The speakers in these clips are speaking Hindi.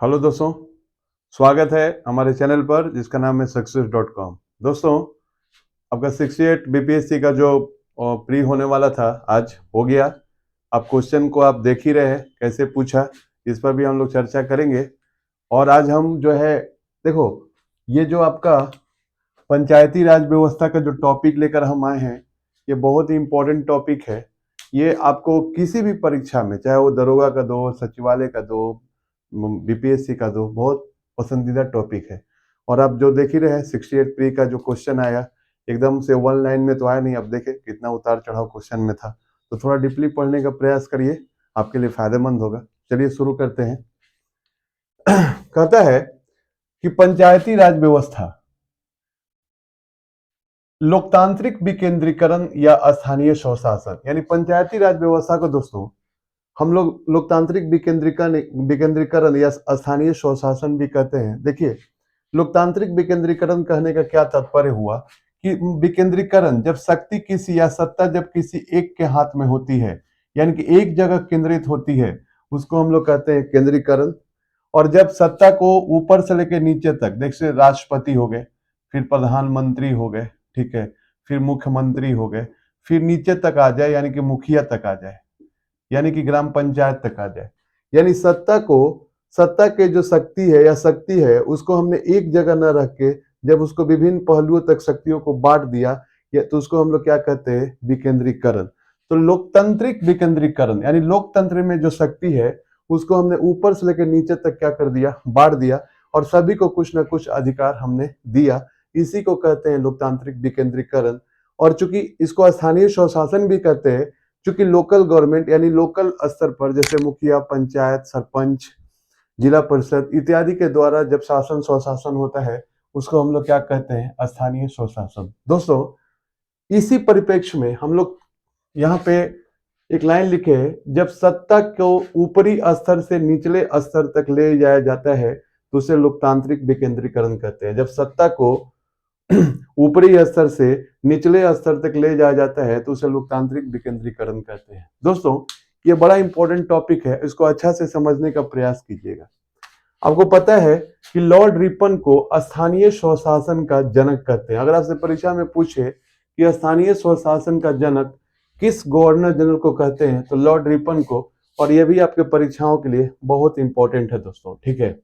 हेलो दोस्तों, स्वागत है हमारे चैनल पर जिसका नाम है सक्सेस.com। दोस्तों, आपका 68 बीपीएससी का जो प्री होने वाला था आज हो गया। आप क्वेश्चन को आप देख ही रहे हैं कैसे पूछा, इस पर भी हम लोग चर्चा करेंगे। और आज हम जो है, देखो, ये जो आपका पंचायती राज व्यवस्था का जो टॉपिक लेकर हम आए हैं, ये बहुत ही इम्पोर्टेंट टॉपिक है। ये आपको किसी भी परीक्षा में, चाहे वो दरोगा का दो, सचिवालय का दो, बीपीएससी का दो, बहुत पसंदीदा टॉपिक है। और आप जो देख ही रहे हैं 68 प्री का जो क्वेश्चन आया, एकदम से वन लाइन में तो आया नहीं। अब देखे कितना उतार चढ़ाव क्वेश्चन में था, तो थोड़ा डीपली पढ़ने का प्रयास करिए, आपके लिए फायदेमंद होगा। चलिए शुरू करते हैं। कहता है कि पंचायती राज व्यवस्था लोकतांत्रिक विकेंद्रीकरण या स्थानीय स्वशासन, यानी पंचायती राज व्यवस्था को दोस्तों हम लोग लोकतांत्रिक विकेंद्रीकरण या स्थानीय स्वशासन भी कहते हैं। देखिए, लोकतांत्रिक विकेंद्रीकरण कहने का क्या तात्पर्य हुआ कि विकेंद्रीकरण जब शक्ति किसी या सत्ता जब किसी एक के हाथ में होती है, यानी कि एक जगह केंद्रित होती है, उसको हम लोग कहते हैं केंद्रीकरण। और जब सत्ता को ऊपर से लेकर नीचे तक, देखिए राष्ट्रपति हो गए, फिर प्रधानमंत्री हो गए, ठीक है, फिर मुख्यमंत्री हो गए, फिर नीचे तक आ जाए यानी कि मुखिया तक आ जाए, यानी कि ग्राम पंचायत तक आ जाए। यानी सत्ता के जो शक्ति है उसको हमने एक जगह न रख के जब उसको विभिन्न पहलुओं तक शक्तियों को बांट दिया, या तो उसको हम लोग क्या कहते हैं, विकेंद्रीकरण। तो लोकतांत्रिक विकेंद्रीकरण यानी लोकतंत्र में जो शक्ति है उसको हमने ऊपर से लेकर नीचे तक क्या कर दिया, बांट दिया, और सभी को कुछ ना कुछ अधिकार हमने दिया। इसी को कहते हैं लोकतांत्रिक विकेंद्रीकरण। और चूंकि इसको स्थानीय स्वशासन भी कहते हैं, चूंकि लोकल गवर्नमेंट यानी लोकल स्तर पर जैसे मुखिया, पंचायत, सरपंच, जिला परिषद इत्यादि के द्वारा जब शासन स्वशासन होता है, उसको हम लोग क्या कहते हैं, स्थानीय स्वशासन। दोस्तों, इसी परिप्रेक्ष्य में हम लोग यहाँ पे एक लाइन लिखे है, जब सत्ता को ऊपरी स्तर से निचले स्तर तक ले जाया जाता है तो उसे लोकतांत्रिक विकेंद्रीकरण कहते हैं। जब सत्ता को ऊपरी स्तर से निचले स्तर तक ले जाया जाता है तो उसे लोकतांत्रिक विकेंद्रीकरण कहते हैं। दोस्तों, ये बड़ा इंपॉर्टेंट टॉपिक है, इसको अच्छा से समझने का प्रयास कीजिएगा। आपको पता है कि लॉर्ड रिपन को स्थानीय स्वशासन का जनक कहते हैं। अगर आपसे परीक्षा में पूछे कि स्थानीय स्वशासन का जनक किस गवर्नर जनरल को कहते हैं, तो लॉर्ड रिपन को। और यह भी आपके परीक्षाओं के लिए बहुत इंपॉर्टेंट है दोस्तों, ठीक है।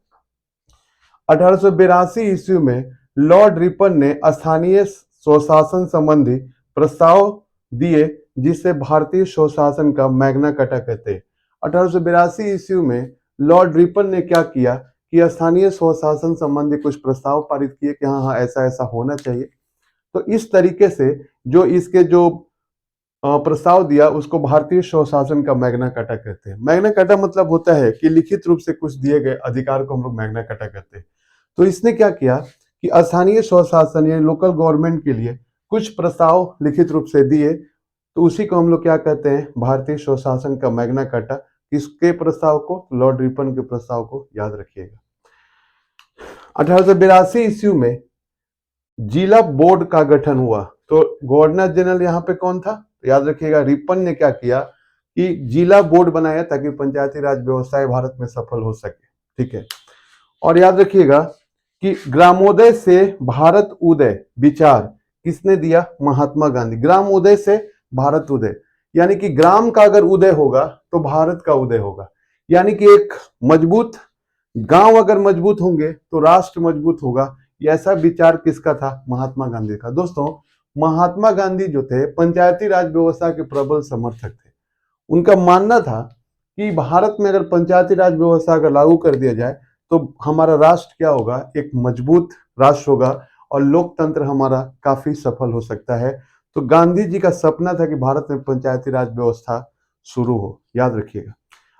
1882 ईस्वी में लॉर्ड रिपन ने स्थानीय स्वशासन संबंधी प्रस्ताव दिए, जिसे भारतीय स्वशासन का मैग्ना कार्टा कहते हैं। 1882 ईस्वी में लॉर्ड रिपन ने क्या किया कि स्थानीय स्वशासन संबंधी कुछ प्रस्ताव पारित किए कि हाँ ऐसा ऐसा होना चाहिए। तो इस तरीके से जो इसके जो प्रस्ताव दिया उसको भारतीय स्वशासन का मैग्ना कार्टा कहते हैं। मैग्ना कार्टा मतलब होता है कि लिखित रूप से कुछ दिए गए अधिकार को हम लोग मैग्ना कार्टा कहते हैं। तो इसने क्या किया कि स्थानीय स्वशासन या लोकल गवर्नमेंट के लिए कुछ प्रस्ताव लिखित रूप से दिए, तो उसी को हम लोग क्या कहते हैं, भारतीय स्वशासन का मैग्ना कार्टा। किसके प्रस्ताव को? लॉर्ड रिपन के प्रस्ताव को याद रखिएगा। 1882 ईस्वी में जिला बोर्ड का गठन हुआ। तो गवर्नर जनरल यहाँ पे कौन था? याद रखिएगा, रिपन ने क्या किया कि जिला बोर्ड बनाया ताकि पंचायती राज व्यवस्थाएं भारत में सफल हो सके, ठीक है। और याद रखिएगा कि ग्रामोदय से भारत उदय विचार किसने दिया? महात्मा गांधी। ग्रामोदय से भारत उदय, यानी कि ग्राम का अगर उदय होगा तो भारत का उदय होगा। यानी कि एक मजबूत गांव अगर मजबूत होंगे तो राष्ट्र मजबूत होगा। ऐसा विचार किसका था? महात्मा गांधी का। दोस्तों, महात्मा गांधी जो थे पंचायती राज व्यवस्था के प्रबल समर्थक थे। उनका मानना था कि भारत में अगर पंचायती राज व्यवस्था अगर लागू कर दिया जाए तो हमारा राष्ट्र क्या होगा? एक मजबूत राष्ट्र होगा और लोकतंत्र हमारा काफी सफल हो सकता है। तो गांधी जी का सपना था कि भारत में पंचायती राज व्यवस्था शुरू हो, याद रखिएगा।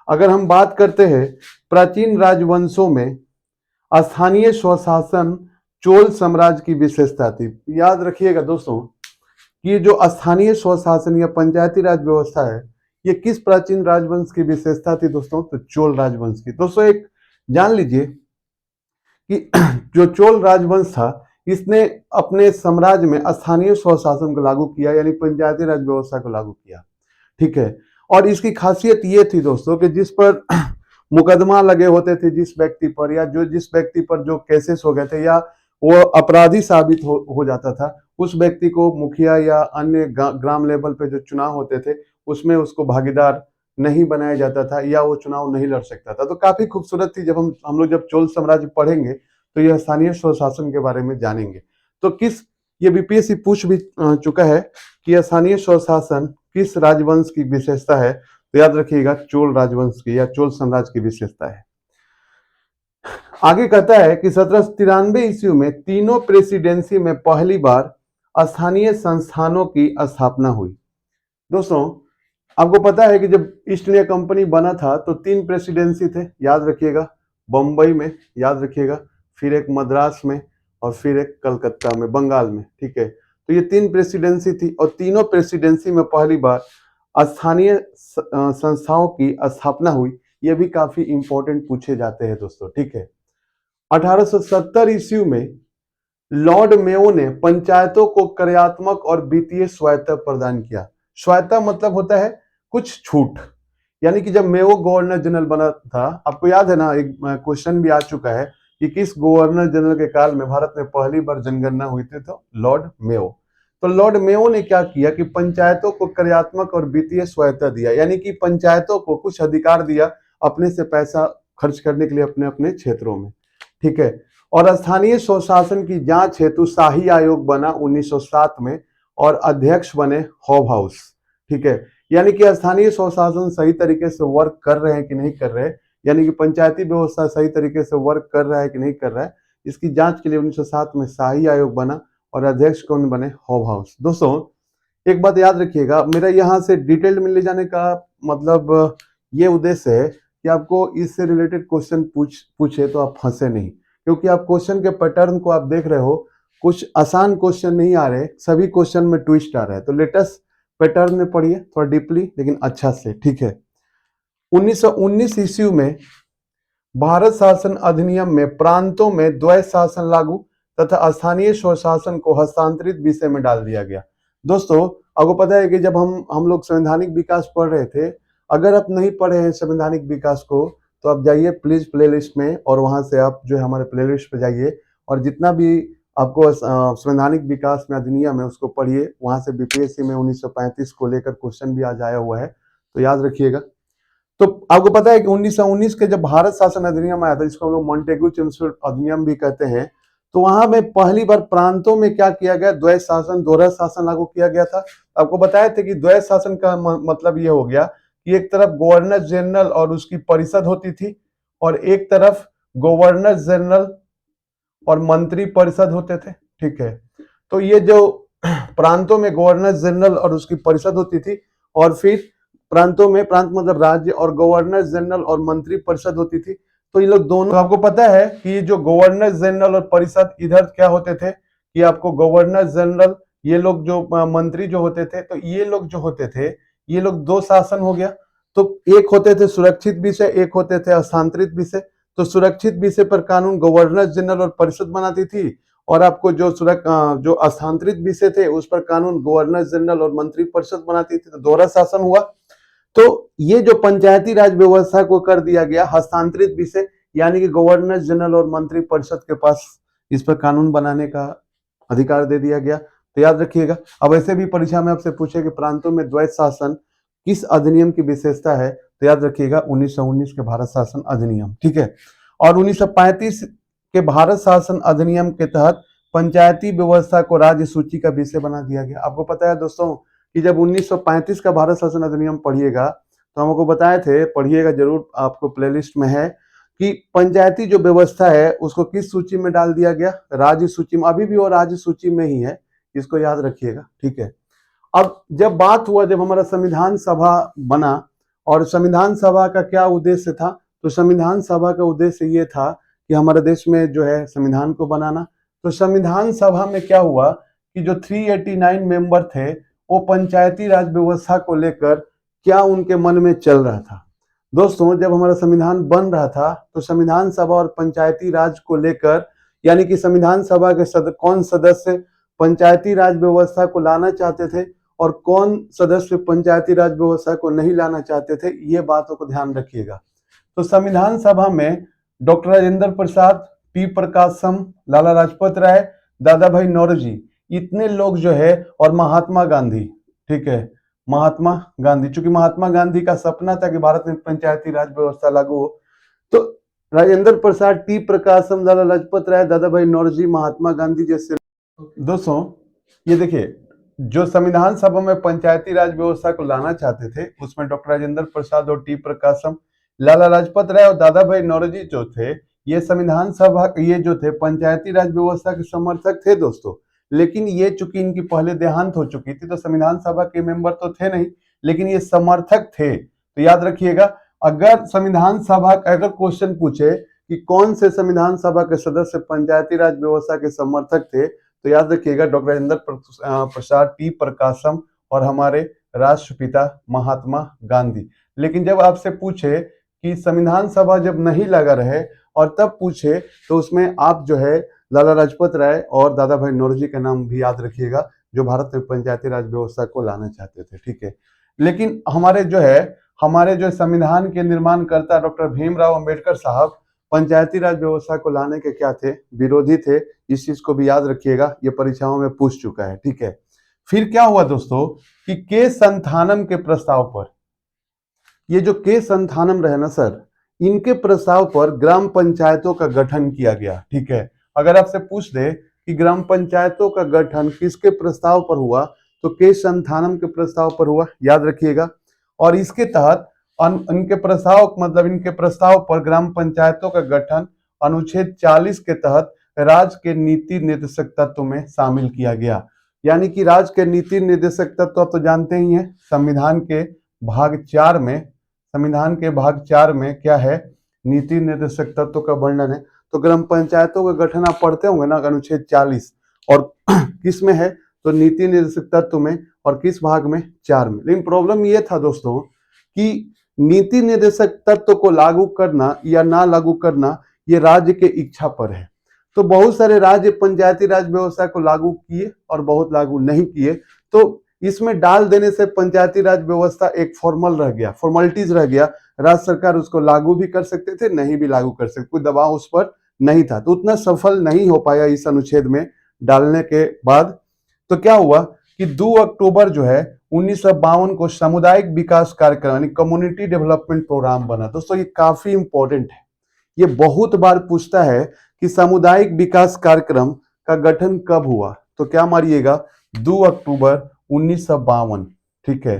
अगर हम बात करते हैं प्राचीन राजवंशों में स्थानीय स्वशासन चोल साम्राज्य की विशेषता थी। याद रखिएगा दोस्तों कि जो स्थानीय स्वशासन या पंचायती राज व्यवस्था है, ये किस प्राचीन राजवंश की विशेषता थी दोस्तों? तो चोल राजवंश की। दोस्तों, एक जान लीजिए कि जो चोल राजवंश था, इसने अपने साम्राज्य में स्थानीय स्वशासन को लागू किया, यानी पंचायती राज व्यवस्था को लागू किया, ठीक है। और इसकी खासियत ये थी दोस्तों कि जिस पर मुकदमा लगे होते थे जिस व्यक्ति पर, या जो जिस व्यक्ति पर जो केसेस हो गए थे, या वो अपराधी साबित हो जाता था, उस व्यक्ति को मुखिया या अन्य ग्राम लेवल पे जो चुनाव होते थे उसमें उसको भागीदार नहीं बनाया जाता था, या वो चुनाव नहीं लड़ सकता था। तो काफी खूबसूरत थी। जब हम लोग जब चोल साम्राज्य पढ़ेंगे तो यह स्थानीय स्वशासन के बारे में जानेंगे। तो ये बीपीएससी पूछ भी चुका है कि स्थानीय स्वशासन किस राजवंश की विशेषता है, तो याद रखिएगा चोल राजवंश की या चोल साम्राज्य की विशेषता है। आगे कहता है कि 1793 ईस्वी में तीनों प्रेसिडेंसी में पहली बार स्थानीय संस्थानों की स्थापना हुई। दोस्तों, आपको पता है कि जब ईस्ट इंडिया कंपनी बना था तो 3 प्रेसिडेंसी थे, याद रखिएगा। बंबई में, याद रखिएगा, फिर एक मद्रास में, और फिर एक कलकत्ता में, बंगाल में। ठीक है, तो ये 3 प्रेसिडेंसी थी, और तीनों प्रेसिडेंसी में पहली बार स्थानीय संस्थाओं की स्थापना हुई। ये भी काफी इंपॉर्टेंट पूछे जाते हैं दोस्तों। ठीक है, 1870 ईस्वी में लॉर्ड मेयो ने पंचायतों को कार्यात्मक और वित्तीय स्वायत्ता प्रदान किया। स्वायत्ता मतलब होता है कुछ छूट, यानी कि जब मेयो गवर्नर जनरल बना था, आपको याद है ना, एक क्वेश्चन भी आ चुका है कि किस गवर्नर जनरल के काल में भारत में पहली बार जनगणना हुई थी, तो लॉर्ड मेयो। तो लॉर्ड मेयो ने क्या किया कि पंचायतों को कार्यात्मक और वित्तीय स्वायत्ता दिया, यानी कि पंचायतों को कुछ अधिकार दिया अपने से पैसा खर्च करने के लिए अपने अपने क्षेत्रों में। ठीक है, और स्थानीय स्वशासन की जांच हेतु शाही आयोग बना 1907 में, और अध्यक्ष बने हॉब हाउस। ठीक है, यानी कि स्थानीय स्वशासन सही तरीके से वर्क कर रहे हैं कि नहीं कर रहे, यानी कि पंचायती व्यवस्था सही तरीके से वर्क कर रहा है कि नहीं कर रहा है, इसकी जांच के लिए 1907 में शाही आयोग बना, और अध्यक्ष कौन बने? Hob house. दोस्तों, एक बात याद रखिएगा, मेरा यहाँ से डिटेल में ले जाने का मतलब ये उद्देश्य है कि आपको इससे रिलेटेड क्वेश्चन पूछे तो आप फंसे नहीं, क्योंकि आप क्वेश्चन के पैटर्न को आप देख रहे हो, कुछ आसान क्वेश्चन नहीं आ रहे, सभी क्वेश्चन में ट्विस्ट आ रहा है। तो लेटेस्ट पैटर्न में पढ़िए थोड़ा डीपली, लेकिन अच्छा से। ठीक है, 1919 ईस्वी में भारत शासन अधिनियम में प्रांतों में द्वैत शासन लागू तथा स्थानीय स्वशासन को हस्तांतरित विषय में डाल दिया गया। दोस्तों, आपको पता है कि जब हम लोग संवैधानिक विकास पढ़ रहे थे, अगर आप नहीं पढ़े हैं संवैधानिक विकास को तो आप जाइए प्लीज प्लेलिस्ट में, और वहां से आप जो है हमारे प्लेलिस्ट पे जाइए, और जितना भी आपको संवैधानिक विकास में अधिनियम है उसको पढ़िए। वहां से बीपीएससी में 1935 को लेकर क्वेश्चन भी आज आया हुआ है, तो याद रखिएगा। तो आपको पता है कि 1919 के जब भारत शासन अधिनियम आया था, जिसको हम लोग मॉन्टेग्यू चेम्स्फोर्ड अधिनियम भी कहते हैं, तो वहां में पहली बार प्रांतों में क्या किया गया? द्वैत शासन, दोहरा शासन लागू किया गया था। आपको बताया था कि द्वैत शासन का मतलब ये हो गया कि एक तरफ गवर्नर जनरल और उसकी परिषद होती थी, और एक तरफ गवर्नर जनरल और मंत्री परिषद होते थे। ठीक है, तो ये जो प्रांतों में गवर्नर जनरल और उसकी परिषद होती थी, और फिर प्रांतों में, प्रांत मतलब राज्य, और गवर्नर जनरल और मंत्री परिषद होती थी। तो ये लोग दोनों, तो आपको पता है कि जो गवर्नर जनरल और परिषद इधर क्या होते थे कि आपको गवर्नर जनरल, ये लोग जो मंत्री जो होते थे, तो ये लोग जो होते थे, ये लोग दो शासन हो गया। तो एक होते थे सुरक्षित विषय, एक होते थे हस्तांतरित विषय। तो सुरक्षित विषय पर कानून गवर्नर जनरल और परिषद बनाती थी, और आपको जो जो हस्तांतरित विषय थे उस पर कानून गवर्नर जनरल और मंत्री परिषद बनाती थी। तो दोहरा शासन हुआ। तो ये जो पंचायती राज व्यवस्था को कर दिया गया हस्तांतरित विषय, यानी कि गवर्नर जनरल और मंत्री परिषद के पास इस पर कानून बनाने का अधिकार दे दिया गया। तो याद रखिएगा। अब ऐसे भी परीक्षा में आपसे पूछे कि प्रांतों में द्वैत शासन किस अधिनियम की विशेषता है, तो याद रखिएगा 1919 के भारत शासन अधिनियम। ठीक है, और 1935 के भारत शासन अधिनियम के तहत पंचायती व्यवस्था को राज्य सूची का विषय बना दिया गया। आपको पता है दोस्तों कि जब 1935 का भारत शासन अधिनियम पढ़िएगा, तो हम आपको बताए थे, पढ़िएगा जरूर, आपको प्लेलिस्ट में है, कि पंचायती जो व्यवस्था है उसको किस सूची में डाल दिया गया? राज्य सूची में। अभी भी वो राज्य सूची में ही है, इसको याद रखिएगा। ठीक है, अब जब बात हुआ, जब हमारा संविधान सभा बना, और संविधान सभा का क्या उद्देश्य था? तो संविधान सभा का उद्देश्य ये था कि हमारे देश में जो है संविधान को बनाना। तो संविधान सभा में क्या हुआ कि जो 389 मेंबर थे, वो पंचायती राज व्यवस्था को लेकर क्या उनके मन में चल रहा था? दोस्तों, जब हमारा संविधान बन रहा था तो संविधान सभा और पंचायती राज को लेकर, यानी कि संविधान सभा के कौन सदस्य पंचायती राज व्यवस्था को लाना चाहते थे और कौन सदस्य पंचायती राज व्यवस्था को नहीं लाना चाहते थे, ये बातों को ध्यान रखिएगा। तो संविधान सभा में डॉक्टर राजेंद्र प्रसाद, टी प्रकाशम, लाला लाजपत राय, दादा भाई नौरोजी, इतने लोग जो है, और महात्मा गांधी, ठीक है, महात्मा गांधी, चूंकि महात्मा गांधी का सपना था कि भारत में पंचायती राज व्यवस्था लागू हो, तो राजेंद्र प्रसाद, टी प्रकाशम, लाला लाजपत राय, दादा भाई नौरोजी, महात्मा गांधी जैसे दोस्तों, ये देखिए, जो संविधान सभा में पंचायती राज व्यवस्था को लाना चाहते थे, उसमें डॉक्टर राजेंद्र प्रसाद और टी प्रकाशम, लाला लाजपत राय और दादा भाई नौरोजी जो थे, ये संविधान सभा, ये जो थे पंचायती राज व्यवस्था के समर्थक थे दोस्तों। लेकिन ये चूंकि इनकी पहले देहांत हो चुकी थी, तो संविधान सभा के मेंबर तो थे नहीं, लेकिन ये समर्थक थे। तो याद रखिएगा, अगर संविधान सभा अगर क्वेश्चन पूछे कि कौन से संविधान सभा के सदस्य पंचायती राज व्यवस्था के समर्थक थे, तो याद रखिएगा डॉक्टर राजेंद्र प्रसाद, टी प्रकाशम और हमारे राष्ट्रपिता महात्मा गांधी। लेकिन जब आपसे पूछे कि संविधान सभा जब नहीं लगा रहे और तब पूछे, तो उसमें आप जो है लाला लाजपत राय और दादा भाई नौरोजी का नाम भी याद रखिएगा, जो भारत में पंचायती राज व्यवस्था को लाना चाहते थे, ठीक है। लेकिन हमारे जो संविधान के निर्माणकर्ता डॉक्टर भीमराव अंबेडकर साहब पंचायती राज व्यवस्था को लाने के क्या थे, विरोधी थे। इस चीज को भी याद रखिएगा, ये परीक्षाओं में पूछ चुका है, ठीक है। फिर क्या हुआ दोस्तों कि के संथानम के प्रस्ताव पर, ये जो के संथानम रहे ना सर, इनके प्रस्ताव पर ग्राम पंचायतों का गठन किया गया, ठीक है। अगर आपसे पूछ दे कि ग्राम पंचायतों का गठन किसके प्रस्ताव पर हुआ, तो के संथानम के प्रस्ताव पर हुआ, याद रखिएगा। और इसके तहत इनके प्रस्ताव पर ग्राम पंचायतों का गठन अनुच्छेद 40 के तहत राज्य के नीति निर्देशक तत्व में शामिल किया गया। यानी कि राज्य के नीति निर्देशक तत्व आप तो जानते ही हैं, संविधान के भाग 4 में क्या है, नीति निर्देशक तत्व का वर्णन है। तो ग्राम पंचायतों का गठन आप पढ़ते होंगे ना, अनुच्छेद 40, और किस में है, तो नीति निर्देशक तत्व में, और किस भाग में, 4 में। लेकिन प्रॉब्लम ये था दोस्तों कि नीति निर्देशक तत्व को लागू करना या ना लागू करना ये राज्य के इच्छा पर है। तो बहुत सारे राज्य पंचायती राज व्यवस्था को लागू किए और बहुत लागू नहीं किए। तो इसमें डाल देने से पंचायती राज व्यवस्था एक फॉर्मेलिटीज रह गया। राज्य सरकार उसको लागू भी कर सकते थे, नहीं भी लागू कर सकते, कोई दबाव उस पर नहीं था। तो उतना सफल नहीं हो पाया इस अनुच्छेद में डालने के बाद। तो क्या हुआ कि 2 अक्टूबर जो है 1952 को सामुदायिक विकास कार्यक्रम यानी कम्युनिटी डेवलपमेंट प्रोग्राम बना। दोस्तों ये काफी इंपॉर्टेंट है, ये बहुत बार पूछता है कि सामुदायिक विकास कार्यक्रम का गठन कब हुआ, तो क्या मारिएगा, 2 अक्टूबर 1952, ठीक है।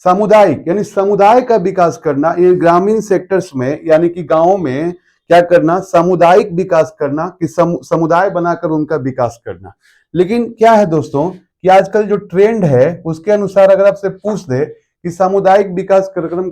सामुदायिक यानी समुदाय का विकास करना, ये ग्रामीण सेक्टर्स में यानी कि गांवों में क्या करना, सामुदायिक विकास करना, कि समुदाय बनाकर उनका विकास करना। लेकिन क्या है दोस्तों कि आजकल जो ट्रेंड है उसके अनुसार अगर आपसे पूछ दे कि सामुदायिक विकास कार्यक्रम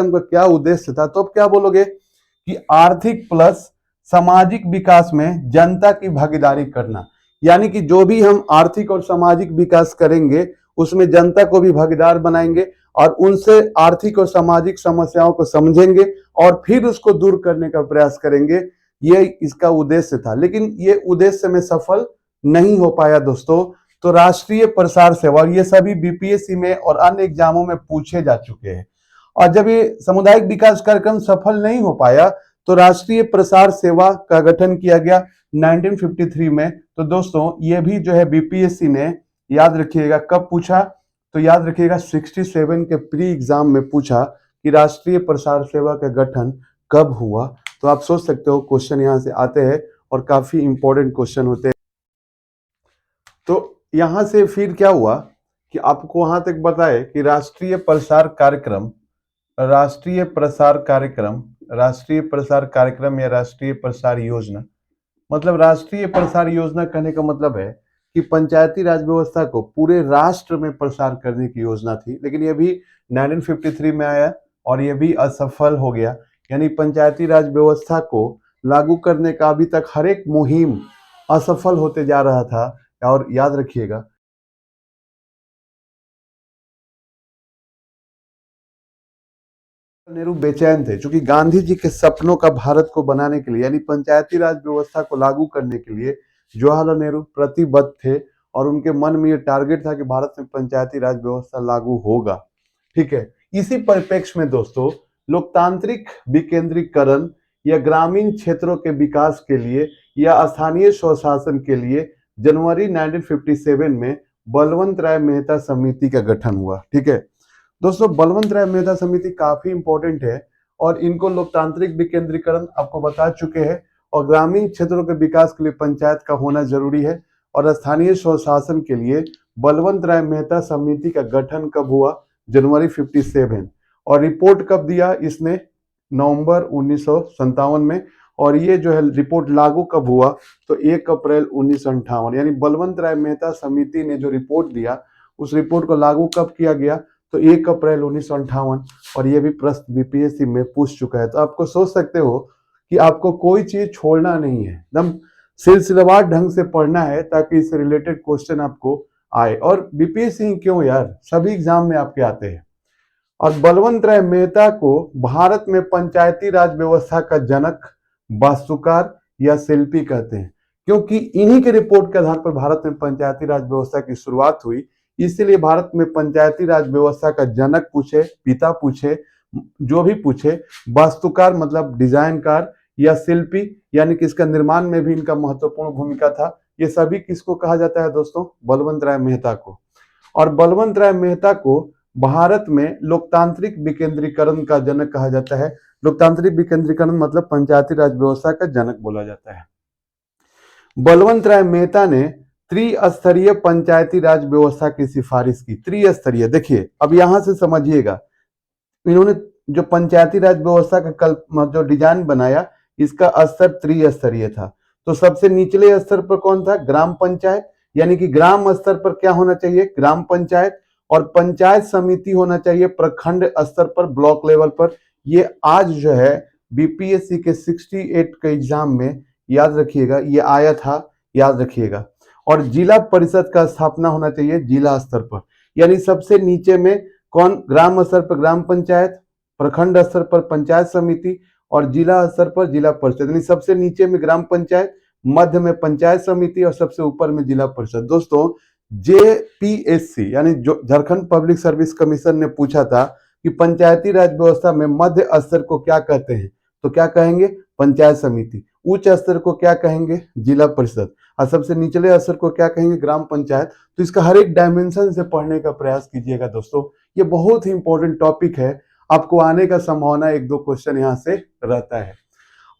का क्या उद्देश्य था, तो आप क्या बोलोगे कि आर्थिक प्लस सामाजिक विकास में जनता की भागीदारी करना। यानी कि जो भी हम आर्थिक और सामाजिक विकास करेंगे उसमें जनता को भी भागीदार बनाएंगे और उनसे आर्थिक और सामाजिक समस्याओं को समझेंगे और फिर उसको दूर करने का प्रयास करेंगे। ये इसका उद्देश्य था, लेकिन ये उद्देश्य में सफल नहीं हो पाया दोस्तों। तो राष्ट्रीय प्रसार सेवा, ये सभी बीपीएससी में और अन्य एग्जामों में पूछे जा चुके हैं। और जब ये सामुदायिक विकास कार्यक्रम सफल नहीं हो पाया तो राष्ट्रीय प्रसार सेवा का गठन किया गया 1953 में। तो दोस्तों ये भी जो है बीपीएससी ने, याद रखिएगा, कब पूछा, तो याद रखिएगा 67 के प्री एग्जाम में पूछा कि राष्ट्रीय प्रसार सेवा का गठन कब हुआ। तो आप सोच सकते हो क्वेश्चन यहां से आते हैं और काफी इंपॉर्टेंट क्वेश्चन होते हैं। तो यहां से फिर क्या हुआ कि आपको वहां तक बताए कि राष्ट्रीय प्रसार कार्यक्रम या राष्ट्रीय प्रसार योजना, मतलब राष्ट्रीय प्रसार योजना कहने का मतलब है कि पंचायती राज व्यवस्था को पूरे राष्ट्र में प्रसार करने की योजना थी। लेकिन ये भी 1953 में आया और ये भी असफल हो गया। यानी पंचायती राज व्यवस्था को लागू करने का अभी तक हर एक मुहिम असफल होते जा रहा था। और याद रखिएगा, नेहरू बेचैन थे, क्योंकि गांधी जी के सपनों का भारत को बनाने के लिए यानी पंचायती राज व्यवस्था को लागू करने के लिए जवाहरलाल नेहरू प्रतिबद्ध थे और उनके मन में ये टारगेट था कि भारत में पंचायती राज व्यवस्था लागू होगा, ठीक है। इसी परिप्रेक्ष्य में दोस्तों लोकतांत्रिक विकेंद्रीकरण या ग्रामीण क्षेत्रों के विकास के लिए या स्थानीय स्वशासन के लिए जनवरी 1957 में बलवंत राय मेहता समिति का गठन हुआ। ठीक है दोस्तों, बलवंत राय मेहता समिति काफी इंपॉर्टेंट है और इनको लोकतांत्रिक विकेंद्रीकरण आपको बता चुके हैं और ग्रामीण क्षेत्रों के विकास के लिए पंचायत का होना जरूरी है और स्थानीय स्वशासन के लिए बलवंत राय मेहता समिति का गठन कब हुआ? जनवरी 57। और रिपोर्ट कब दिया इसने? नवंबर 1957 में। और ये जो है रिपोर्ट लागू कब हुआ? तो 1 अप्रैल 1958। यानी बलवंत राय मेहता समिति ने जो रिपोर्ट दिया उस रिपोर्ट को लागू कब किया गया? तो 1 अप्रैल 1958। और ये भी प्रश्न बीपीएससी में पूछ चुका है। तो आपको सोच सकते हो कि आपको कोई चीज छोड़ना नहीं है, एकदम सिलसिलेवार ढंग से पढ़ना है ताकि इससे रिलेटेड क्वेश्चन आपको आए। और बीपीएससी क्यों यार, सभी एग्जाम में आपके आते हैं। और बलवंत राय मेहता को भारत में पंचायती राज व्यवस्था का जनक, वास्तुकार या शिल्पी कहते हैं, क्योंकि इन्हीं के रिपोर्ट के आधार पर भारत में पंचायती राज व्यवस्था की शुरुआत हुई। इसीलिए भारत में पंचायती राज व्यवस्था का जनक पूछे, पिता पूछे, जो भी पूछे, वास्तुकार मतलब डिजाइनकार या शिल्पी यानी कि इसका निर्माण में भी इनका महत्वपूर्ण भूमिका था। ये सभी किसको कहा जाता है दोस्तों? बलवंत राय मेहता को। और बलवंत राय मेहता को भारत में लोकतांत्रिक विकेंद्रीकरण का जनक कहा जाता है। लोकतांत्रिक विकेंद्रीकरण मतलब पंचायती राज व्यवस्था का जनक बोला जाता है। बलवंत राय मेहता ने त्रिस्तरीय पंचायती राज व्यवस्था की सिफारिश की। त्रिस्तरीय, देखिए अब यहां से समझिएगा, इन्होंने जो पंचायती राज व्यवस्था का जो डिजाइन बनाया, इसका स्तर त्रिस्तरीय था। तो सबसे निचले स्तर पर कौन था? ग्राम पंचायत, यानी कि ग्राम स्तर पर क्या होना चाहिए? ग्राम पंचायत। और पंचायत समिति होना चाहिए प्रखंड स्तर पर, ब्लॉक लेवल पर। ये आज जो है बीपीएससी के 68 के एग्जाम में याद रखिएगा, ये आया था, याद रखिएगा। और जिला परिषद का स्थापना होना चाहिए जिला स्तर पर, यानी सबसे नीचे में कौन? ग्राम स्तर पर ग्राम पंचायत, प्रखंड स्तर पर पंचायत समिति और जिला स्तर पर जिला परिषद। यानी सबसे नीचे में ग्राम पंचायत, मध्य में पंचायत समिति और सबसे ऊपर में जिला परिषद। दोस्तों जेपीएससी यानी जो झारखंड पब्लिक सर्विस कमीशन ने पूछा था कि पंचायती राज व्यवस्था में मध्य स्तर को क्या कहते हैं, तो क्या कहेंगे? पंचायत समिति। उच्च स्तर को क्या कहेंगे? जिला परिषद। और सबसे निचले स्तर को क्या कहेंगे? ग्राम पंचायत। तो इसका हर एक डायमेंशन से पढ़ने का प्रयास कीजिएगा दोस्तों, ये बहुत ही इंपॉर्टेंट टॉपिक है, आपको आने का संभावना 1-2 क्वेश्चन यहाँ से रहता है।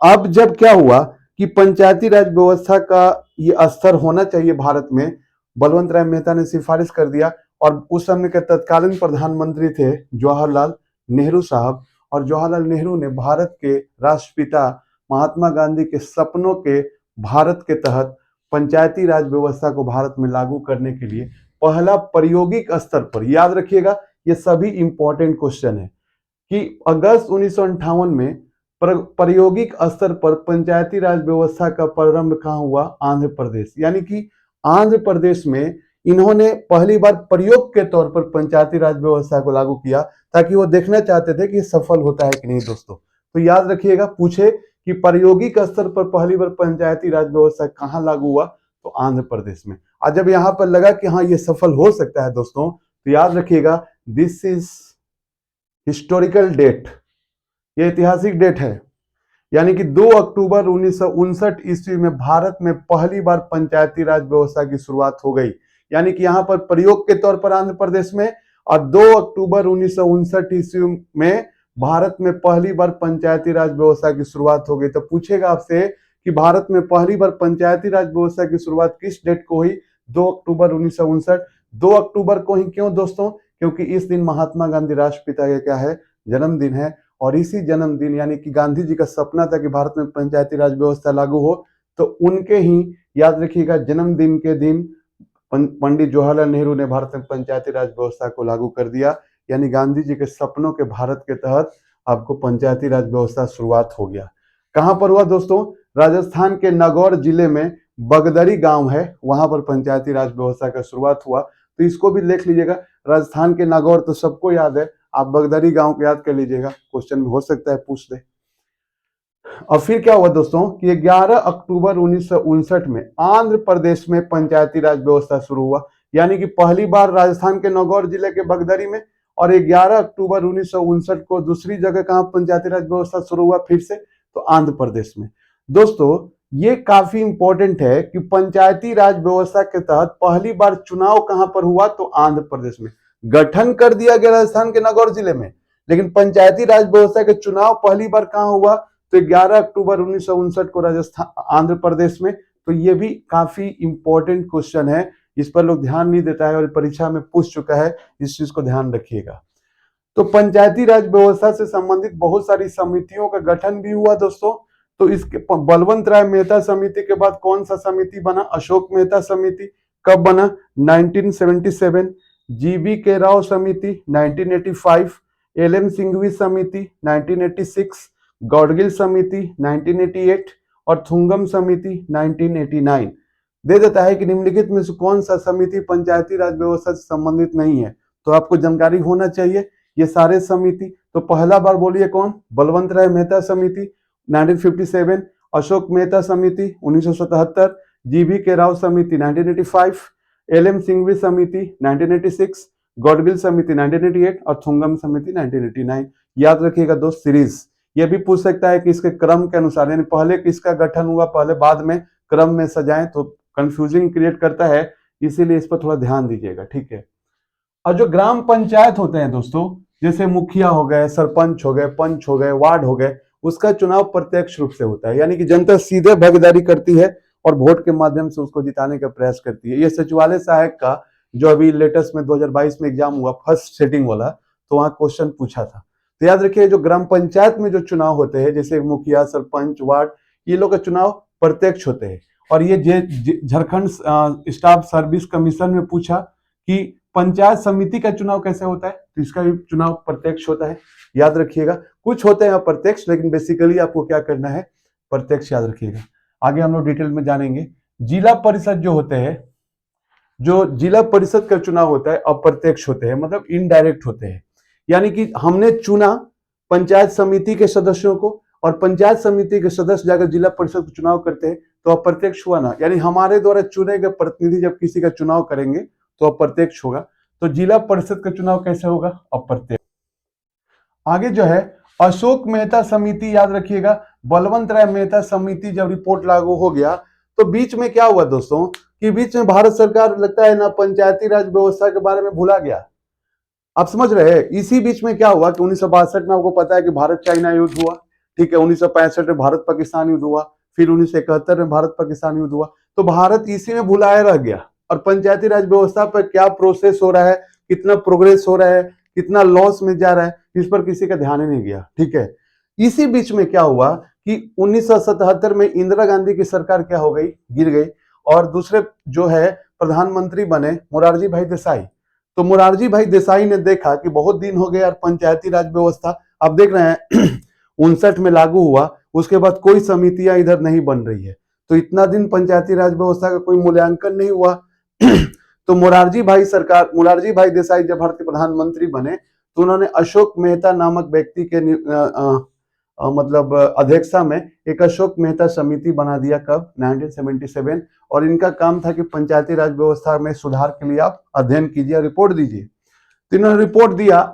अब जब क्या हुआ कि पंचायती राज व्यवस्था का ये स्तर होना चाहिए भारत में, बलवंत राय मेहता ने सिफारिश कर दिया। और उस समय के तत्कालीन प्रधानमंत्री थे जवाहरलाल नेहरू साहब। और जवाहरलाल नेहरू ने भारत के राष्ट्रपिता महात्मा गांधी के सपनों के भारत के तहत पंचायती राज व्यवस्था को भारत में लागू करने के लिए पहला प्रायोगिक स्तर पर, याद रखिएगा ये सभी इंपॉर्टेंट क्वेश्चन है, कि अगस्त 1958 में प्रायोगिक स्तर पर पंचायती राज व्यवस्था का प्रारंभ कहाँ हुआ? आंध्र प्रदेश। यानी कि आंध्र प्रदेश में इन्होंने पहली बार प्रयोग के तौर पर पंचायती राज व्यवस्था को लागू किया, ताकि वो देखना चाहते थे कि सफल होता है कि नहीं दोस्तों। तो याद रखिएगा, पूछे कि प्रायोगिक स्तर पर पहली बार पंचायती राज व्यवस्था कहाँ लागू हुआ? तो आंध्र प्रदेश में। और जब यहाँ पर लगा कि हाँ ये सफल हो सकता है दोस्तों, तो याद रखिएगा दिस इज हिस्टोरिकल डेट, ये ऐतिहासिक डेट है। यानी कि 2 अक्टूबर 1959 ईस्वी में भारत में पहली बार पंचायती राज व्यवस्था की शुरुआत हो गई। यानी कि यहाँ पर प्रयोग के तौर पर आंध्र प्रदेश में, और 2 अक्टूबर 1959 ईस्वी में भारत में पहली बार पंचायती राज व्यवस्था की शुरुआत हो गई। तो पूछेगा आपसे कि भारत में पहली बार पंचायती राज व्यवस्था की शुरुआत किस डेट को हुई? 2 अक्टूबर 1959। 2 अक्टूबर को ही क्यों दोस्तों? क्योंकि इस दिन महात्मा गांधी राष्ट्रपिता का क्या है? जन्मदिन है। और इसी जन्मदिन यानी कि गांधी जी का सपना था कि भारत में पंचायती राज व्यवस्था लागू हो, तो उनके ही, याद रखिएगा, जन्मदिन के दिन पंडित जवाहरलाल नेहरू ने भारत में पंचायती राज व्यवस्था को लागू कर दिया। यानी गांधी जी के सपनों के भारत के तहत आपको पंचायती राज व्यवस्था शुरुआत हो गया। कहां पर हुआ दोस्तों? राजस्थान के नागौर जिले में बगदरी गांव है, वहां पर पंचायती राज व्यवस्था का शुरुआत हुआ। तो इसको भी देख लीजिएगा, राजस्थान के नागौर तो सबको याद है, आप बगदरी गांव को याद कर लीजिएगा, क्वेश्चन में हो सकता है पूछ दे। और फिर क्या हुआ दोस्तों कि 11 अक्टूबर 1959 में आंध्र प्रदेश में पंचायती राज व्यवस्था शुरू हुआ। यानी कि पहली बार राजस्थान के नागौर जिले के बगदरी में, और 11 अक्टूबर 1959 को दूसरी जगह कहां पंचायती राज व्यवस्था शुरू हुआ फिर से, तो आंध्र प्रदेश में। दोस्तों ये काफी इंपॉर्टेंट है कि पंचायती राज व्यवस्था के तहत पहली बार चुनाव कहां पर हुआ, तो आंध्र प्रदेश में। गठन कर दिया गया राजस्थान के नागौर जिले में, लेकिन पंचायती राज व्यवस्था के चुनाव पहली बार कहां हुआ, तो 11 अक्टूबर 1959 को राजस्थान आंध्र प्रदेश में। तो ये भी काफी इंपॉर्टेंट क्वेश्चन है, इस पर लोग ध्यान नहीं देता है और परीक्षा में पूछ चुका है, इस चीज को ध्यान रखिएगा। तो पंचायती राज व्यवस्था से संबंधित बहुत सारी समितियों का गठन भी हुआ दोस्तों। तो इसके बलवंत राय मेहता समिति के बाद कौन सा समिति बना, अशोक मेहता समिति कब बना, 1977। जीवी के राव समिति 1985, एल.एम. सिंघवी समिति 1986, गौडगिल समिति 1988 और थुंगम समिति 1989। दे देता है कि निम्नलिखित में से कौन सा समिति पंचायती राज व्यवस्था से संबंधित नहीं है, तो आपको जानकारी होना चाहिए ये सारे समिति। तो पहला बार बोलिए कौन, बलवंत राय मेहता समिति 1957, अशोक मेहता समिति 1977, जीवी के राव समिति 1985, एल.एम. सिंघवी समिति 1986, गौडगिल समिति 1988 और थुंगम समिति 1989। याद रखिएगा दोस्त, सीरीज ये भी पूछ सकता है कि इसके क्रम के अनुसार, यानी पहले किसका गठन हुआ, पहले बाद में क्रम में सजाएं तो कंफ्यूजिंग क्रिएट करता है, इसीलिए इस पर थोड़ा ध्यान दीजिएगा, ठीक है। और जो ग्राम पंचायत होते हैं दोस्तों, जैसे मुखिया हो गए, सरपंच हो गए, पंच हो गए, वार्ड हो गए, उसका चुनाव प्रत्यक्ष रूप से होता है, यानी कि जनता सीधे भागीदारी करती है और वोट के माध्यम से उसको जिताने का प्रयास करती है। ये सचिवालय सहायक का जो अभी लेटेस्ट में 2022 में एग्जाम हुआ फर्स्ट सेटिंग वाला, तो वहां क्वेश्चन पूछा था। तो याद रखिए जो ग्राम पंचायत में जो चुनाव होते हैं, जैसे मुखिया, सरपंच, वार्ड, ये लोग का चुनाव प्रत्यक्ष होते हैं। और ये झारखंड स्टाफ सर्विस कमीशन में पूछा कि पंचायत समिति का चुनाव कैसे होता है, तो इसका भी चुनाव प्रत्यक्ष होता है, याद रखिएगा। कुछ होते हैं अप्रत्यक्ष, लेकिन बेसिकली आपको क्या करना है, प्रत्यक्ष याद रखिएगा। आगे हम लोग डिटेल में जानेंगे। जिला परिषद जो होते हैं, जो जिला परिषद का चुनाव होता है अप्रत्यक्ष होते हैं, मतलब इनडायरेक्ट होते हैं, यानी कि हमने चुना पंचायत समिति के सदस्यों को और पंचायत समिति के सदस्य जाकर जिला परिषद का चुनाव करते हैं, तो अप्रत्यक्ष हुआ ना, यानी हमारे द्वारा चुने गए प्रतिनिधि जब किसी का चुनाव करेंगे तो अप्रत्यक्ष होगा। तो जिला परिषद का चुनाव कैसे होगा, अप्रत्यक्ष। आगे जो है अशोक मेहता समिति, याद रखिएगा, बलवंत राय मेहता समिति जब रिपोर्ट लागू हो गया तो बीच में क्या हुआ दोस्तों, कि बीच में भारत सरकार लगता है ना पंचायती राज व्यवस्था के बारे में भुला गया। आप समझ रहे हैं, इसी बीच में क्या हुआ कि 1962 में आपको पता है कि भारत चाइना युद्ध हुआ, ठीक है, 1965 में भारत पाकिस्तान युद्ध हुआ, फिर 1971 में भारत पाकिस्तान युद्ध हुआ। तो भारत इसी में भुलाया रह गया और पंचायती राज व्यवस्था पर क्या प्रोसेस हो रहा है, कितना प्रोग्रेस हो रहा है, कितना लॉस में जा रहा है, इस पर किसी का ध्यान ही नहीं गया, ठीक है। इसी बीच में क्या हुआ कि 1977 में इंदिरा गांधी की सरकार क्या हो गई, गिर गई, और दूसरे जो है प्रधानमंत्री बने मोरारजी भाई देसाई। तो मोरारजी भाई देसाई ने देखा कि बहुत दिन हो गए यार पंचायती राज व्यवस्था, आप देख रहे हैं 59 में लागू हुआ, उसके बाद कोई समितियां इधर नहीं बन रही है, तो इतना दिन पंचायती राज व्यवस्था का कोई मूल्यांकन नहीं हुआ। तो मोरारजी भाई देसाई जब भारत के प्रधानमंत्री बने तो उन्होंने अशोक मेहता नामक व्यक्ति के मतलब अध्यक्षता में एक अशोक मेहता समिति बना दिया, कब, 1977। और इनका काम था कि पंचायती राज व्यवस्था में सुधार के लिए आप अध्ययन कीजिए, रिपोर्ट दीजिए। तो इन्होंने रिपोर्ट दिया।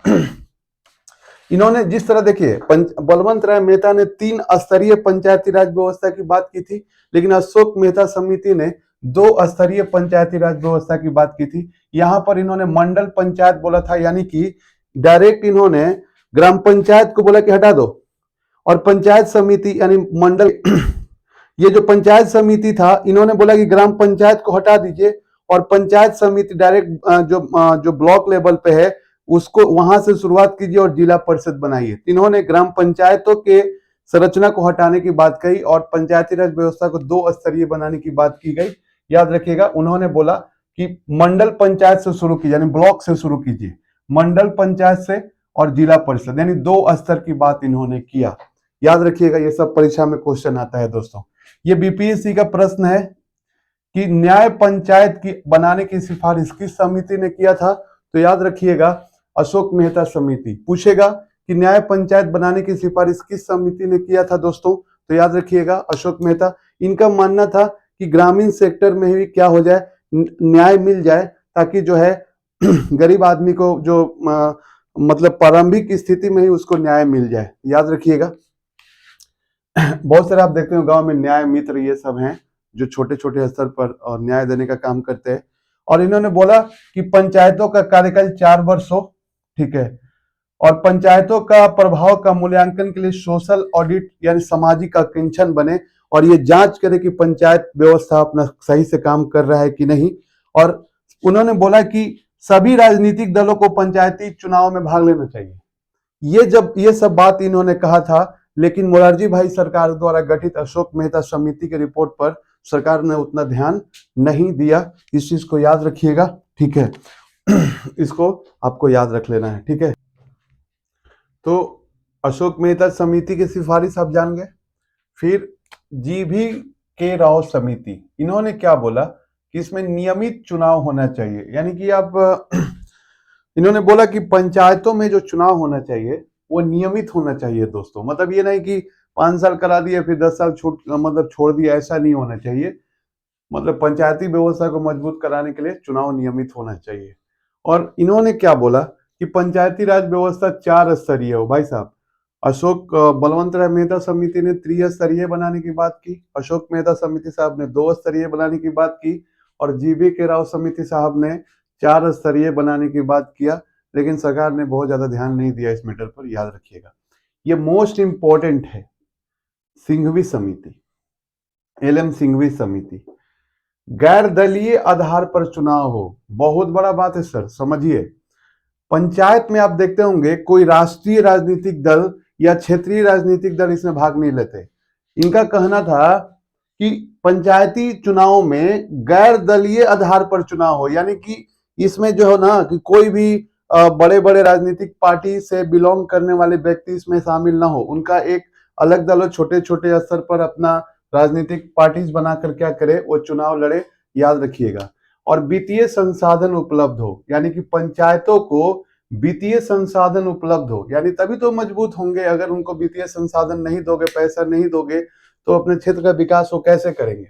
इन्होंने जिस तरह देखिए, बलवंत राय मेहता ने 3 स्तरीय पंचायती राज व्यवस्था की बात की थी, लेकिन अशोक मेहता समिति ने 2 स्तरीय पंचायती राज व्यवस्था की बात की थी। यहां पर इन्होंने मंडल पंचायत बोला था, यानी कि डायरेक्ट इन्होंने ग्राम पंचायत को बोला कि हटा दो, और पंचायत समिति यानी मंडल ये जो पंचायत समिति था इन्होंने बोला कि ग्राम पंचायत को हटा दीजिए और पंचायत समिति डायरेक्ट जो ब्लॉक लेवल पे है उसको वहां से शुरुआत कीजिए और जिला परिषद बनाइए। इन्होंने ग्राम पंचायतों के संरचना को हटाने की बात कही और पंचायती राज व्यवस्था को 2 स्तरीय बनाने की बात की गई। याद रखिएगा, उन्होंने बोला कि मंडल पंचायत से शुरू कीजिए, यानी ब्लॉक से शुरू कीजिए, मंडल पंचायत से और जिला परिषद, यानी 2 स्तर की बात इन्होंने किया। याद रखिएगा, ये सब परीक्षा में क्वेश्चन आता है दोस्तों। ये बीपीएससी का प्रश्न है कि न्याय पंचायत की बनाने की सिफारिश किस समिति ने किया था, तो याद रखिएगा अशोक मेहता समिति। पूछेगा कि न्याय पंचायत बनाने की सिफारिश किस समिति ने किया था दोस्तों, तो याद रखिएगा अशोक मेहता। इनका मानना था कि ग्रामीण सेक्टर में भी क्या हो जाए, न्याय मिल जाए, ताकि जो है गरीब आदमी को जो मतलब प्रारंभिक स्थिति में ही उसको न्याय मिल जाए। याद रखिएगा। बहुत सारे आप देखते हो गांव में न्याय मित्र ये सब हैं जो छोटे छोटे स्तर पर न्याय देने का काम करते हैं। और इन्होंने बोला कि पंचायतों का कार्यकाल 4 वर्ष हो, ठीक है, और पंचायतों का प्रभाव का मूल्यांकन के लिए सोशल ऑडिट यानी सामाजिक आंकलन बने और ये जांच करे कि पंचायत व्यवस्था अपना सही से काम कर रहा है कि नहीं। और उन्होंने बोला कि सभी राजनीतिक दलों को पंचायती चुनाव में भाग लेना चाहिए। ये सब बात इन्होंने कहा था, लेकिन मोरारजी भाई सरकार द्वारा गठित अशोक मेहता समिति के रिपोर्ट पर सरकार ने उतना ध्यान नहीं दिया। इस चीज को याद रखिएगा, ठीक है। इसको आपको याद रख लेना है, ठीक है। तो अशोक मेहता समिति की सिफारिश आप जान गए। फिर जीवी के राव समिति, इन्होंने क्या बोला कि इसमें नियमित चुनाव होना चाहिए, यानी कि आप इन्होंने बोला कि पंचायतों में जो चुनाव होना चाहिए वो नियमित होना चाहिए दोस्तों। मतलब ये नहीं कि 5 साल करा दिए फिर 10 साल छोड़ दिया, ऐसा नहीं होना चाहिए। मतलब पंचायती व्यवस्था को मजबूत कराने के लिए चुनाव नियमित होना चाहिए। और इन्होंने क्या बोला कि पंचायती राज व्यवस्था 4 स्तरीय हो। भाई साहब, अशोक बलवंत राय मेहता समिति ने त्रिस्तरीय बनाने की बात की, अशोक मेहता समिति साहब ने 2 स्तरीय बनाने की बात की, और जीवी के राव समिति साहब ने 4 स्तरीय बनाने की बात किया। लेकिन सरकार ने बहुत ज्यादा ध्यान नहीं दिया इस मैटर पर, याद रखिएगा। ये मोस्ट इंपॉर्टेंट है। सिंघवी समिति, एलएम सिंघवी समिति, गैर दलीय आधार पर चुनाव हो, बहुत बड़ा बात है सर, समझिए। पंचायत में आप देखते होंगे कोई राष्ट्रीय राजनीतिक दल या क्षेत्रीय राजनीतिक दल इसमें भाग नहीं लेते। इनका कहना था कि पंचायती चुनाव में गैर दलीय आधार पर चुनाव हो, यानी कि इसमें जो है ना कि कोई भी बड़े बड़े राजनीतिक पार्टी से बिलोंग करने वाले व्यक्ति इसमें शामिल ना हो। उनका एक अलग दल हो, छोटे छोटे स्तर पर अपना राजनीतिक पार्टीज बनाकर क्या करे, वो चुनाव लड़े, याद रखिएगा। और वित्तीय संसाधन उपलब्ध हो, यानी कि पंचायतों को वित्तीय संसाधन उपलब्ध हो, यानी तभी तो मजबूत होंगे। अगर उनको वित्तीय संसाधन नहीं दोगे, पैसा नहीं दोगे, तो अपने क्षेत्र का विकास वो कैसे करेंगे।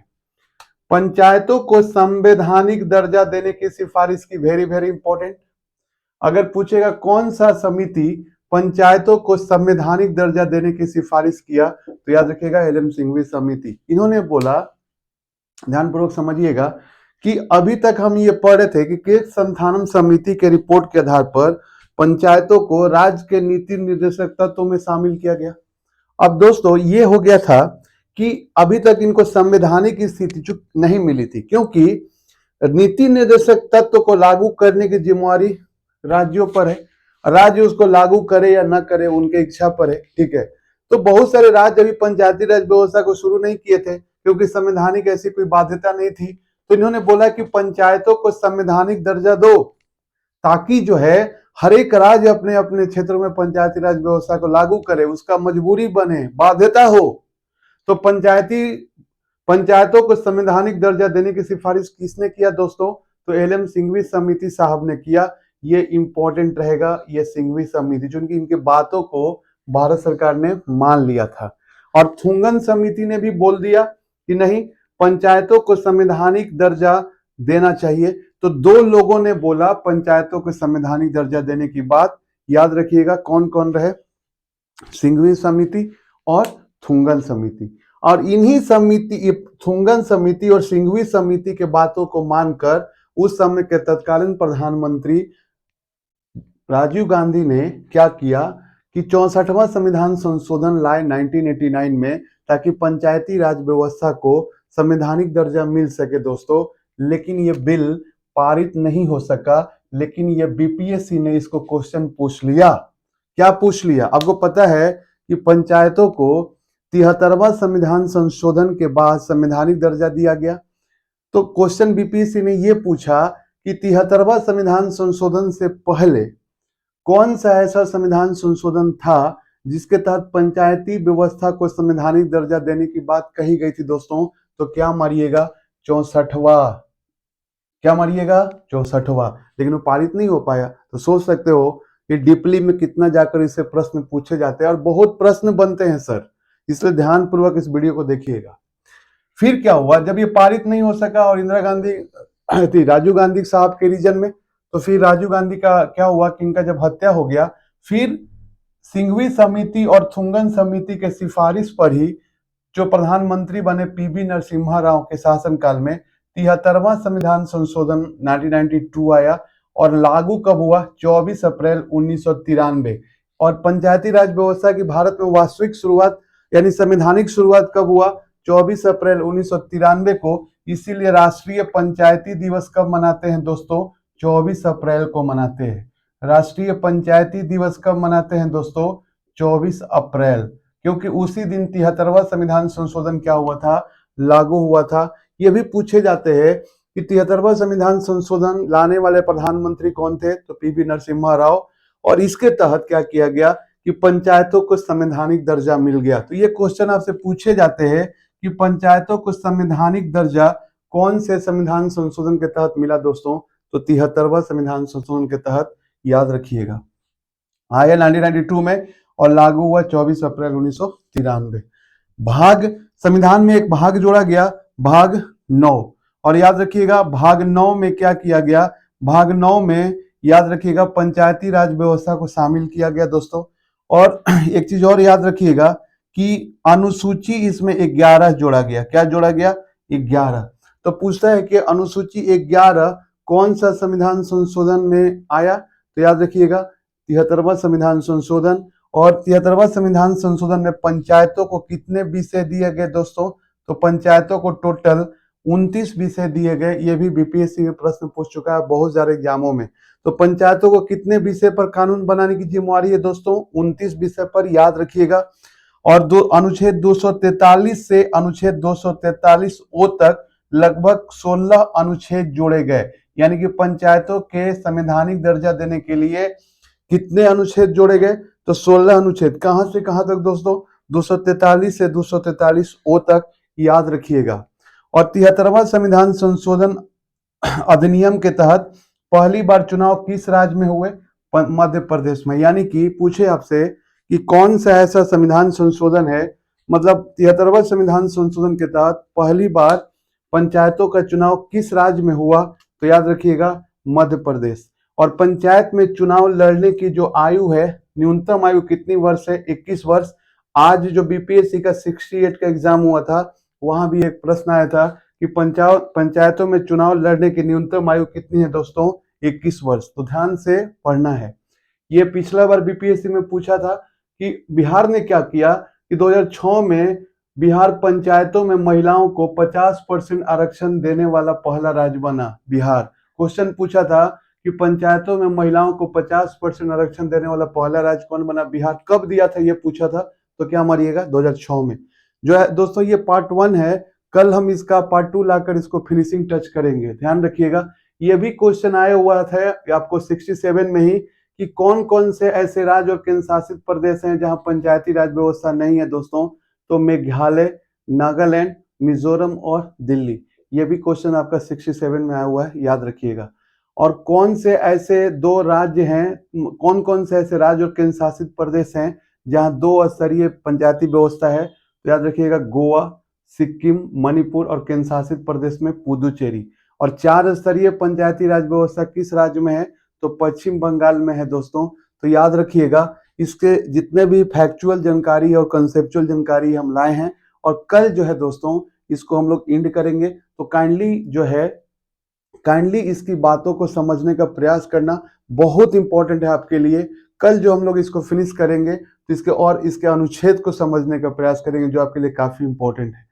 पंचायतों को संवैधानिक दर्जा देने की सिफारिश की, वेरी वेरी इंपॉर्टेंट। अगर पूछेगा कौन सा समिति पंचायतों को संवैधानिक दर्जा देने की सिफारिश किया, तो याद रखिएगा एलएम सिंघवी समिति। इन्होंने बोला, ध्यानपूर्वक समझिएगा, कि अभी तक हम ये पढ़ रहे थे कि केक संथानम समिति के रिपोर्ट के आधार पर पंचायतों को राज्य के नीति निर्देशक तत्वों में शामिल किया गया। अब दोस्तों ये हो गया था कि अभी तक इनको संवैधानिक स्थिति नहीं मिली थी, क्योंकि नीति निर्देशक तत्व को लागू करने की जिम्मेवारी राज्यों पर है। राज्य उसको लागू करे या न करे उनके इच्छा पर है, ठीक है। तो बहुत सारे राज्य अभी पंचायती राज व्यवस्था को शुरू नहीं किए थे, क्योंकि संवैधानिक ऐसी कोई बाध्यता नहीं थी। तो इन्होंने बोला कि पंचायतों को संवैधानिक दर्जा दो, ताकि जो है हर एक राज्य अपने अपने क्षेत्रों में पंचायती राज व्यवस्था को लागू करे, उसका मजबूरी बने, बाध्यता हो। तो पंचायतों को संवैधानिक दर्जा देने की सिफारिश किसने किया दोस्तों? तो एलएम सिंघवी समिति साहब ने किया। ये इंपॉर्टेंट रहेगा, ये सिंघवी समिति, जो इनकी बातों को भारत सरकार ने मान लिया था। और थुंगन समिति ने भी बोल दिया कि नहीं, पंचायतों को संवैधानिक दर्जा देना चाहिए। तो 2 लोगों ने बोला पंचायतों को संवैधानिक दर्जा देने की बात, याद रखिएगा कौन कौन रहे, सिंघवी समिति और थुंगन समिति। और इन्हीं समिति, थुंगन समिति और सिंघवी समिति के बातों को मानकर उस समय के तत्कालीन प्रधानमंत्री राजीव गांधी ने क्या किया कि 64वां संविधान संशोधन लाए 1989 में, ताकि पंचायती राज व्यवस्था को संवैधानिक दर्जा मिल सके दोस्तों। लेकिन ये बिल पारित नहीं हो सका। लेकिन ये बीपीएससी ने इसको क्वेश्चन पूछ लिया। क्या पूछ लिया? आपको पता है कि पंचायतों को 73वां संविधान संशोधन के बाद संवैधानिक दर्जा दिया गया। तो क्वेश्चन बीपीएससी ने यह पूछा कि 73वां संविधान संशोधन से पहले कौन सा ऐसा संविधान संशोधन था जिसके तहत पंचायती व्यवस्था को संवैधानिक दर्जा देने की बात कही गई थी दोस्तों? तो क्या मारिएगा? 64वां। क्या मारिएगा? 64वां। लेकिन वो पारित नहीं हो पाया। तो सोच सकते हो कि डीपली में कितना जाकर इससे प्रश्न पूछे जाते हैं, और बहुत प्रश्न बनते हैं सर, इसलिए ध्यानपूर्वक इस वीडियो को देखिएगा। फिर क्या हुआ जब ये पारित नहीं हो सका और इंदिरा गांधी थी राजीव गांधी साहब के रीजन में, तो फिर राजीव गांधी का क्या हुआ कि इनका जब हत्या हो गया, फिर सिंघवी समिति और थुंगन समिति के सिफारिश पर ही जो प्रधानमंत्री बने पीवी नरसिम्हा राव के शासनकाल में 73वां संविधान संशोधन 1992 आया और लागू कब हुआ? 24 अप्रैल 1993। और पंचायती राज व्यवस्था की भारत में वास्तविक शुरुआत यानी संवैधानिक शुरुआत कब हुआ? 24 अप्रैल 1993 को। इसीलिए राष्ट्रीय पंचायती दिवस कब मनाते हैं दोस्तों? 24 अप्रैल को मनाते हैं। राष्ट्रीय पंचायती दिवस कब मनाते हैं दोस्तों? 24 अप्रैल, क्योंकि उसी दिन 73वां संविधान संशोधन क्या हुआ था? लागू हुआ था। ये भी पूछे जाते हैं कि 73वां संविधान संशोधन लाने वाले प्रधानमंत्री कौन थे? तो पीवी नरसिम्हा राव। और इसके तहत क्या किया गया कि पंचायतों को संवैधानिक दर्जा मिल गया। तो ये क्वेश्चन आपसे पूछे जाते हैं कि पंचायतों को संवैधानिक दर्जा कौन से संविधान संशोधन के तहत मिला दोस्तों? तो 73वां संविधान संशोधन के तहत, याद रखिएगा। आया 1992 में और लागू हुआ 24 अप्रैल 1993। भाग संविधान में एक भाग जोड़ा गया, भाग 9। और याद रखिएगा भाग 9 में क्या किया गया? भाग 9 में याद रखिएगा पंचायती राज व्यवस्था को शामिल किया गया दोस्तों। और एक चीज और याद रखिएगा कि अनुसूची इसमें 11 जोड़ा गया। क्या जोड़ा गया? 11। तो पूछता है कि अनुसूची 11 कौन सा संविधान संशोधन में आया? तो याद रखिएगा 73वां संविधान संशोधन। और 73वां संविधान संशोधन में पंचायतों को कितने विषय दिए गए दोस्तों? तो पंचायतों को टोटल 29 विषय दिए गए। ये भी बीपीएससी में प्रश्न पूछ चुका है बहुत सारे एग्जामों में। तो पंचायतों को कितने विषय पर कानून बनाने की जिम्मेवारी है दोस्तों? 29 विषय पर, याद रखिएगा। और अनुच्छेद 243 से अनुच्छेद 243 ओ तक लगभग 16 अनुच्छेद जोड़े गए। यानी कि पंचायतों के संवैधानिक दर्जा देने के लिए कितने अनुच्छेद जोड़े गए? तो 16 अनुच्छेद। कहां से कहां तक दोस्तों? 243 से 243 ओ तक, याद रखिएगा। और 73वां संविधान संशोधन अधिनियम के तहत पहली बार चुनाव किस राज्य में हुए? मध्य प्रदेश में। यानी कि पूछे आपसे कि कौन सा ऐसा संविधान संशोधन है, मतलब 73वां संविधान संशोधन के तहत पहली बार पंचायतों का चुनाव किस राज्य में हुआ? तो याद रखिएगा मध्य प्रदेश। और पंचायत में चुनाव लड़ने की जो आयु है, न्यूनतम आयु कितनी वर्ष है? 21 वर्ष। आज जो बीपीएससी का 68 का एग्जाम हुआ था, वहां भी एक प्रश्न आया था कि पंचायतों में चुनाव लड़ने की न्यूनतम आयु कितनी है दोस्तों? 21 वर्ष। तो ध्यान से पढ़ना है। ये पिछला बार बीपीएससी में पूछा था कि बिहार ने क्या किया कि 2006 में बिहार पंचायतों में महिलाओं को 50% आरक्षण देने वाला पहला राज्य बना। बिहार क्वेश्चन पूछा था कि पंचायतों में महिलाओं को 50% आरक्षण देने वाला पहला राज्य कौन बना? बिहार। कब दिया था ये पूछा था, तो क्या मारिएगा? 2006 में। जो है दोस्तों ये पार्ट 1 है। कल हम इसका पार्ट 2 लाकर इसको फिनिशिंग टच करेंगे। ध्यान रखिएगा। ये भी क्वेश्चन आया हुआ था आपको 67 में ही कि कौन कौन से ऐसे राज्य और केंद्र शासित प्रदेश हैं जहां पंचायती राज व्यवस्था नहीं है दोस्तों? तो मेघालय, नागालैंड, मिजोरम और दिल्ली। ये भी क्वेश्चन आपका 67 में आया हुआ है, याद रखिएगा। और कौन से ऐसे दो राज्य हैं, कौन कौन से ऐसे राज्य और केंद्र शासित प्रदेश हैं जहां 2 स्तरीय पंचायती व्यवस्था है? तो याद रखिएगा गोवा, सिक्किम, मणिपुर और केंद्र शासित प्रदेश में पुदुचेरी। और 4 स्तरीय पंचायती राज व्यवस्था किस राज्य में है? तो पश्चिम बंगाल में है दोस्तों। तो याद रखिएगा। इसके जितने भी फैक्चुअल जानकारी और कंसेप्चुअल जानकारी हम लाए हैं, और कल जो है दोस्तों इसको हम लोग एंड करेंगे। तो काइंडली इसकी बातों को समझने का प्रयास करना बहुत इंपॉर्टेंट है आपके लिए। कल जो हम लोग इसको फिनिश करेंगे तो इसके अनुच्छेद को समझने का प्रयास करेंगे, जो आपके लिए काफी इंपॉर्टेंट है।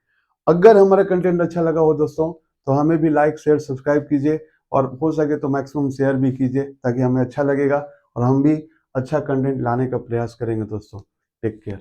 अगर हमारा कंटेंट अच्छा लगा हो दोस्तों तो हमें भी लाइक, शेयर, सब्सक्राइब कीजिए, और हो सके तो मैक्सिमम शेयर भी कीजिए, ताकि हमें अच्छा लगेगा और हम भी अच्छा कंटेंट लाने का प्रयास करेंगे दोस्तों। Take care.